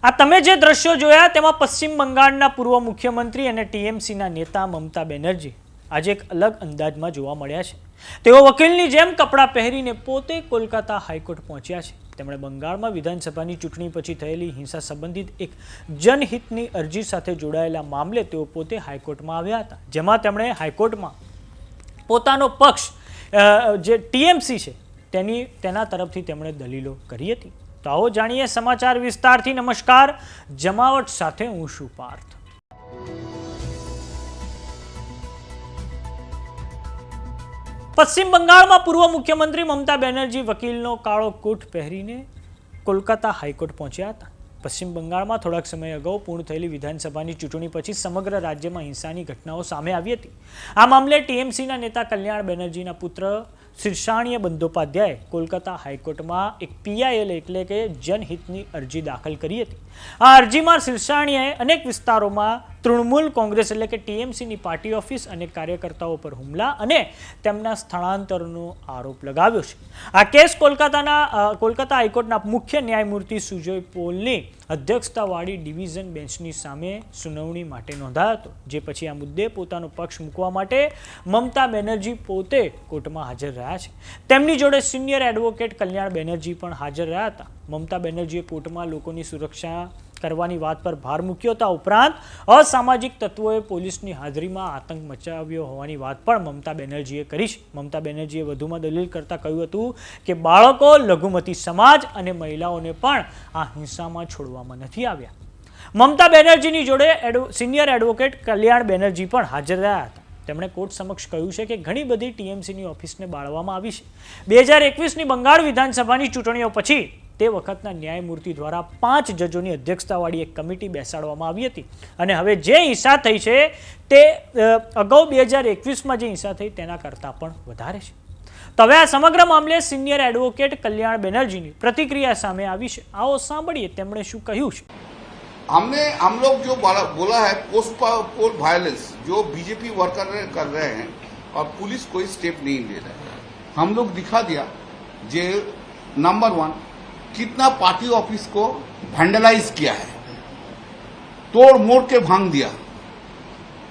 આ તમે જે દ્રશ્યો જોયા તેમાં પશ્ચિમ બંગાળના પૂર્વ મુખ્યમંત્રી અને ટીએમસીના નેતા મમતા બેનર્જી આજે એક અલગ અંદાજમાં જોવા મળ્યા છે। તેઓ વકીલની જેમ કપડાં પહેરીને પોતે કોલકાતા હાઈકોર્ટ પહોંચ્યા છે। તેમણે બંગાળમાં વિધાનસભાની ચૂંટણી પછી થયેલી હિંસા સંબંધિત એક જનહિતની અરજી સાથે જોડાયેલા મામલે તેઓ પોતે હાઈકોર્ટમાં આવ્યા હતા, જેમાં તેમણે હાઈકોર્ટમાં પોતાનો પક્ષ જે ટીએમસી છે તેના તરફથી તેમણે દલીલો કરી હતી। તો આવો જાણીએ સમાચાર વિસ્તારથી। નમસ્કાર, જમાવટ સાથે હું છું પાર્થ। પશ્ચિમ બંગાળમાં પૂર્વ મુખ્યમંત્રી મમતા બેનર્જી વકીલનો કાળો કોટ પહેરીને કોલકાતા હાઈકોર્ટ પહોંચ્યા હતા। પશ્ચિમ બંગાળમાં થોડાક સમય અગાઉ પૂર્ણ થયેલી વિધાનસભાની ચૂંટણી પછી સમગ્ર રાજ્યમાં હિંસાની ઘટનાઓ સામે આવી હતી। આ મામલે ટીએમસીના નેતા કલ્યાણ બેનર્જીના પુત્ર શીર્ષાણીય બંદોપાધ્યાયે કોલકાતા હાઈકોર્ટમાં એક પીઆઈએલ એટલે કે જનહિતની અરજી દાખલ કરી હતી। આ અરજીમાં શીર્ષાણીએ અનેક વિસ્તારોમાં તૃણમૂલ કોંગ્રેસ એટલે કે ટીએમસીની પાર્ટી ઓફિસ અને કાર્યકર્તાઓ પર હુમલા અને તેમના સ્થળાંતરનો આરોપ લગાવ્યો છે। આ કેસ કોલકાતા હાઈકોર્ટના મુખ્ય ન્યાયમૂર્તિ સુજોય પોલની અધ્યક્ષતાવાળી ડિવિઝન બેન્ચની સામે સુનાવણી માટે નોંધાયો હતો, જે પછી આ મુદ્દે પોતાનો પક્ષ મૂકવા માટે મમતા બેનર્જી પોતે કોર્ટમાં હાજર રહ્યા છે। તેમની જોડે સિનિયર એડવોકેટ કલ્યાણ બેનર્જી પણ હાજર રહ્યા હતા। મમતા બેનર્જીએ કોર્ટમાં લોકોની સુરક્ષા કરવાની વાત પર ભાર મૂક્યો હતો। ઉપરાંત અસામાજિક તત્વોએ પોલીસની હાજરીમાં આતંક મચાવ્યો હોવાની વાત પણ મમતા બેનર્જીએ કરી છે। મમતા બેનર્જીએ વધુમાં દલીલ કરતા કહ્યું હતું કે બાળકો, લઘુમતી સમાજ અને મહિલાઓને પણ આ હિંસામાં છોડવામાં નથી આવ્યા। મમતા બેનર્જીની જોડે સિનિયર એડવોકેટ કલ્યાણ બેનર્જી પણ હાજર રહ્યા હતા। તેમણે કોર્ટ સમક્ષ કહ્યું છે કે ઘણી બધી ટીએમસીની ઓફિસને બાળવામાં આવી છે। 2021ની બંગાળ વિધાનસભાની ચૂંટણીઓ પછી તે વખતના ન્યાયમૂર્તિ દ્વારા 5 જજોની અધ્યક્ષતાવાળી એક કમિટી બેસાડવામાં આવી હતી અને હવે જે હિંસા થઈ છે તે અગાઉ 2021માં જે હિંસા થઈ તેના કરતાં પણ વધારે છે। તો હવે આ સમગ્ર મામલે સિનિયર એડવોકેટ કલ્યાણ બેનર્જીની પ્રતિક્રિયા સામે આવી છે। આવો સાંભળીએ તેમણે શું કહ્યું છે। हम लोग जो बोला है पोस्ट पोल वायलेंस जो बीजेपी वर्कर कर रहे हैं और पुलिस कोई स्टेप नहीं ले रहा है। हम लोग दिखा दिया जेल नंबर 1 कितना पार्टी ऑफिस को वैंडलाइज किया है, तोड़ मोड़ के भांग दिया।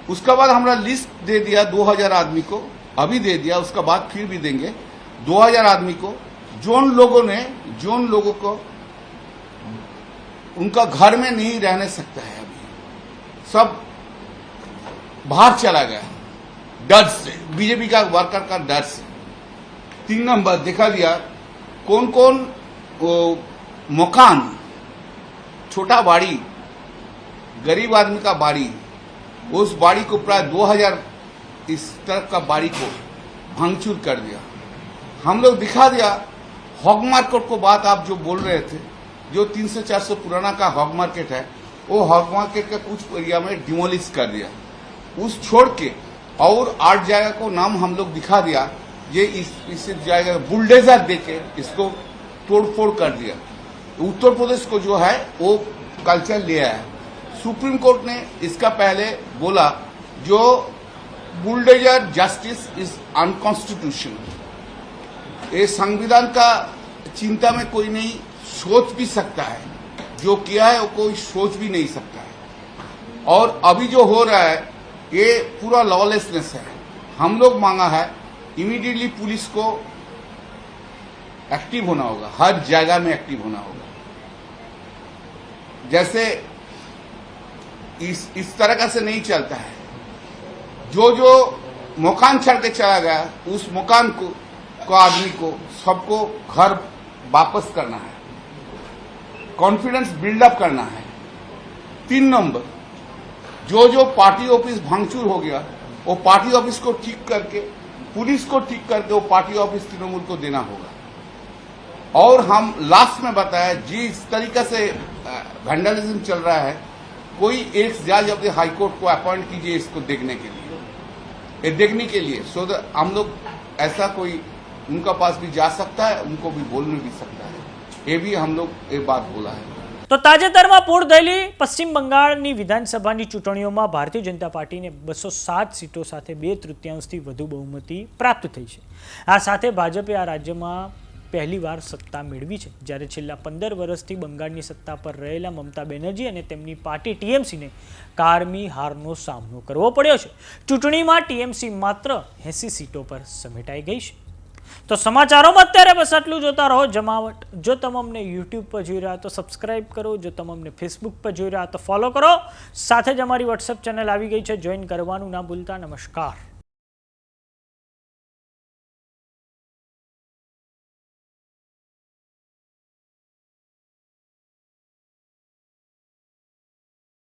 उसके बाद हमारा लिस्ट दे दिया 2000 आदमी को, अभी दे दिया, उसका बाद फिर भी देंगे 2000 आदमी को। जोन लोगों को उनका घर में नहीं रहने सकता है, अभी सब बाहर चला गया डर से, बीजेपी का वर्कर का डर से। 3 नंबर दिखा दिया कौन कौन मकान, छोटा बाड़ी, गरीब आदमी का बाड़ी, उस बाड़ी को प्राय 2000 इस तरह का बाड़ी को भांगचूर कर दिया। हम लोग दिखा दिया हॉग मार्केट को, बात आप जो बोल रहे थे, जो 300-400 पुराना का हॉग मार्केट है, वो हॉग मार्केट का कुछ एरिया में डिमोलिश कर दिया। उस छोड़ के और 8 जगह को नाम हम लोग दिखा दिया। ये इस जगह बुलडोजर देके इसको तोड़ फोड़ कर दिया। उत्तर प्रदेश को जो है वो कल्चर ले आया। सुप्रीम कोर्ट ने इसका पहले बोला जो बुलडोजर जस्टिस इज अनकॉन्स्टिट्यूशनल। ये संविधान का चिंता में कोई नहीं सोच भी सकता है, जो किया है वो कोई सोच भी नहीं सकता है। और अभी जो हो रहा है ये पूरा लॉलेसनेस है। हम लोग मांगा है इमीडिएटली पुलिस को एक्टिव होना होगा, हर जगह में एक्टिव होना होगा। जैसे इस तरह का से नहीं चलता है। जो मकान छड़ के चला गया उस मकान को आदमी को सबको घर वापस करना है, कॉन्फिडेंस बिल्डअप करना है। 3 नंबर जो पार्टी ऑफिस भांगचूर हो गया वो पार्टी ऑफिस को ठीक करके, पुलिस को ठीक करके वो पार्टी ऑफिस तृणमूल को देना होगा। और हम लास्ट में बताया जिस तरीका से वैंडलिज्म चल रहा है, कोई एक जज अपने हाईकोर्ट को अपॉइंट कीजिए इसको देखने के लिए सो दैट हम लोग ऐसा कोई उनका पास भी जा सकता है, उनको भी बोलने भी सकता है। ये भी हम लोग एक बात बोला है। તો તાજેતરમાં પૂર્ણ થયેલી પશ્ચિમ બંગાળની વિધાનસભાની ચૂંટણીઓમાં ભારતીય જનતા પાર્ટીને 207 સીટો સાથે 2/3થી વધુ બહુમતી પ્રાપ્ત થઈ છે। આ સાથે ભાજપે આ રાજ્યમાં પહેલીવાર સત્તા મેળવી છે, જ્યારે છેલ્લા 15 વર્ષથી બંગાળની સત્તા પર રહેલા મમતા બેનર્જી અને તેમની પાર્ટી ટીએમસીને કારમી હારનો સામનો કરવો પડ્યો છે. ચૂંટણીમાં ટીએમસી માત્ર 80 સીટો પર સમેટાઈ ગઈ છે. તો સમાચારોમાં અત્યારે બસ આટલું. જોતા રહો જમાવટ. જો તમે અમને યુટ્યુબ પર જોઈ રહ્યા તો સબસ્ક્રાઇબ કરો, જો તમે અમને ફેસબુક પર જોઈ રહ્યા તો ફોલો કરો. સાથે જ અમારી વોટ્સએપ ચેનલ આવી ગઈ છે, જોઈન કરવાનું ના ભૂલતા. નમસ્કાર.